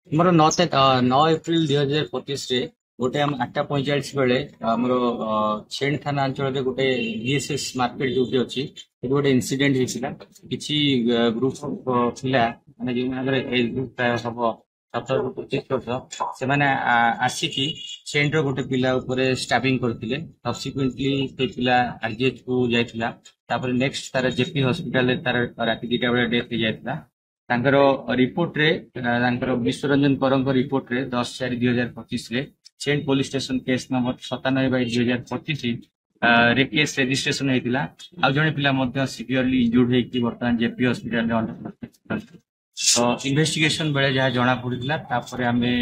ମୋର 9 ଏପ୍ରିଲ 2025 ରେ ଗୋଟେ ଆମ 8ଟା 45 ବେଳେ ଆମର ଛେଣ୍ଡ ଥାନା ଅଞ୍ଚଳରେ ଗୋଟେ ବିଏସଏସ୍ ମାର୍କେଟ ଯୋଉଠି ଅଛି ସେଠି ଗୋଟେ ଇନସିଡେଣ୍ଟ ହେଇଥିଲା। କିଛି ଗ୍ରୁପ ଅଫ ପିଲା ମାନେ ଯୋଉମାନଙ୍କର ଏଜ ଗ୍ରୁପ ପ୍ରାୟ ହବ 17 ରୁ 25 ବର୍ଷ ସେମାନେ ଆସିକି ଛେଣ୍ଡ ର ଗୋଟେ ପିଲା ଉପରେ ଷ୍ଟାବିଂ କରିଥିଲେ। ସବସିକ୍ୱେଣ୍ଟଲି ସେ ପିଲା ଆରଜିଏଚ କୁ ଯାଇଥିଲା। ତାପରେ ନେକ୍ସଟ ତାର ଜେପି ହସ୍ପିଟାଲରେ ତାର ରାତି 2ଟା ବେଳେ ଡେଥ ହେଇଯାଇଥିଲା। ତାଙ୍କର ରିପୋର୍ଟରେ ତାଙ୍କର ବିଶ୍ୱରଞ୍ଜନ କରଙ୍କ ରିପୋର୍ଟରେ 10/4/2025 ରେ ସେଣ୍ଟ ପୋଲିସ ଷ୍ଟେସନ କେସ୍ ନମ୍ବର 97/2025 ରେ କେସ୍ ରେଜିଷ୍ଟ୍ରେସନ ହେଇଥିଲା। ଆଉ ଜଣେ ପିଲା ମଧ୍ୟ ସିଭିୟରଲି ଇଞ୍ଜୁର୍ଡ ହେଇକି ବର୍ତ୍ତମାନ ଜେପି ହସ୍ପିଟାଲରେ ତ ଇନଭେଷ୍ଟିଗେସନ ବେଳେ ଯାହା ଜଣା ପଡିଥିଲା ତାପରେ ଆମେ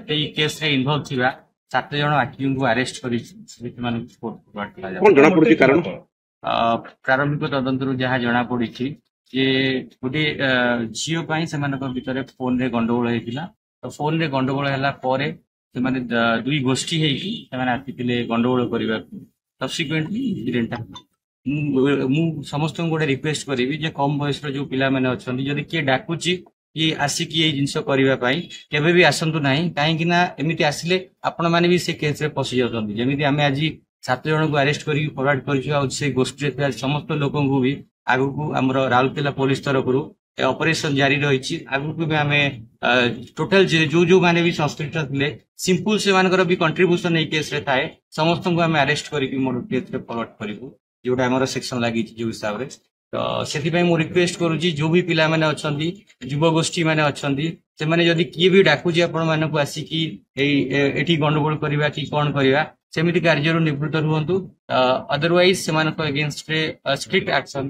ସେଇ କେସରେ ଇନଭଲ୍ଭ ଥିବା 7 ଜଣ ଆକ୍ୟୁଜଙ୍କୁ ଆରେଷ୍ଟ କରିଛୁ। ସେମାନଙ୍କୁ କୋର୍ଟକୁ କଣ କରାଯାଉଛି। ଜଣା ପଡୁଛି କାରଣ? ପ୍ରାରମ୍ଭିକ ତଦନ୍ତରୁ ଯାହା ଜଣା ପଡିଛି ଯେ ଗୋଟେ ଝିଅ ପାଇଁ ସେମାନଙ୍କ ଭିତରେ ଫୋନରେ ଗଣ୍ଡଗୋଳ ହେଇଥିଲା। ତ ଫୋନରେ ଗଣ୍ଡଗୋଳ ହେଲା ପରେ ସେମାନେ ଦୁଇ ଗୋଷ୍ଠୀ ହେଇକି ସେମାନେ ଆସିଥିଲେ ଗଣ୍ଡଗୋଳ କରିବାକୁ। ସବସିକ୍ୱେଣ୍ଟଲି ଇନସିଡେଣ୍ଟଟା ମୁଁ ସମସ୍ତଙ୍କୁ ଗୋଟେ ରିକ୍ୱେଷ୍ଟ କରିବି ଯେ କମ ବୟସର ଯୋଉ ପିଲାମାନେ ଅଛନ୍ତି ଯଦି କିଏ ଡାକୁଛି କି ଆସିକି ଏଇ ଜିନିଷ କରିବା ପାଇଁ କେବେ ବି ଆସନ୍ତୁ ନାହିଁ। କାହିଁକି ନା ଏମିତି ଆସିଲେ ଆପଣ ମାନେ ବି ସେ କେସରେ ପଶି ଯାଉଛନ୍ତି। ଯେମିତି ଆମେ ଆଜି 7 ଜଣଙ୍କୁ ଆରେଷ୍ଟ କରିକି ଫରୱାର୍ଡ କରିଛୁ ଆଉ ସେ ଗୋଷ୍ଠୀରେ ଥିବା ସମସ୍ତ ଲୋକଙ୍କୁ ବି ଆଗକୁ ଆମର ରାଉରକେଲା ପୋଲିସ ତରଫରୁ ଅପରେସନ ଜାରି ରହିଛି। ଆଗକୁ ବି ଆମେ ଟୋଟାଲ ଯୋଉମାନେ ବି ସଂଶ୍ଳିଷ୍ଟ ଥିଲେ ସିମ୍ପଲ ସେମାନଙ୍କର ବି କଣ୍ଟ୍ରିବ୍ୟୁସନ ଏଇ କେସରେ ଥାଏ ସମସ୍ତଙ୍କୁ ଆମେ ଆରେଷ୍ଟ କରିକି ମୋର କେସରେ ଫରୱାର୍ଡ କରିବୁ ଯୋଉଟା ଆମର ସେକ୍ସନ ଲାଗିଛି ଯୋଉ ହିସାବରେ। ତ ସେଥିପାଇଁ ମୁଁ ରିକ୍ୱେଷ୍ଟ କରୁଛି ଯୋଉ ବି ପିଲାମାନେ ଅଛନ୍ତି ଯୁବଗୋଷ୍ଠୀ ମାନେ ଅଛନ୍ତି ସେମାନେ ଯଦି କିଏ ବି ଡାକୁଛି ଆପଣ ମାନଙ୍କୁ ଆସିକି ଏଠି ଗଣ୍ଡଗୋଳ କରିବା କି କଣ କରିବା ସେମିତି କାର୍ଯ୍ୟରୁ ନିବୃତ୍ତ ରୁହନ୍ତୁ। ଅଦରୱାଇଜ ସେମାନଙ୍କ ଏଗେନଷ୍ଟରେ ଷ୍ଟ୍ରିକ୍ଟ ଆକ୍ସନ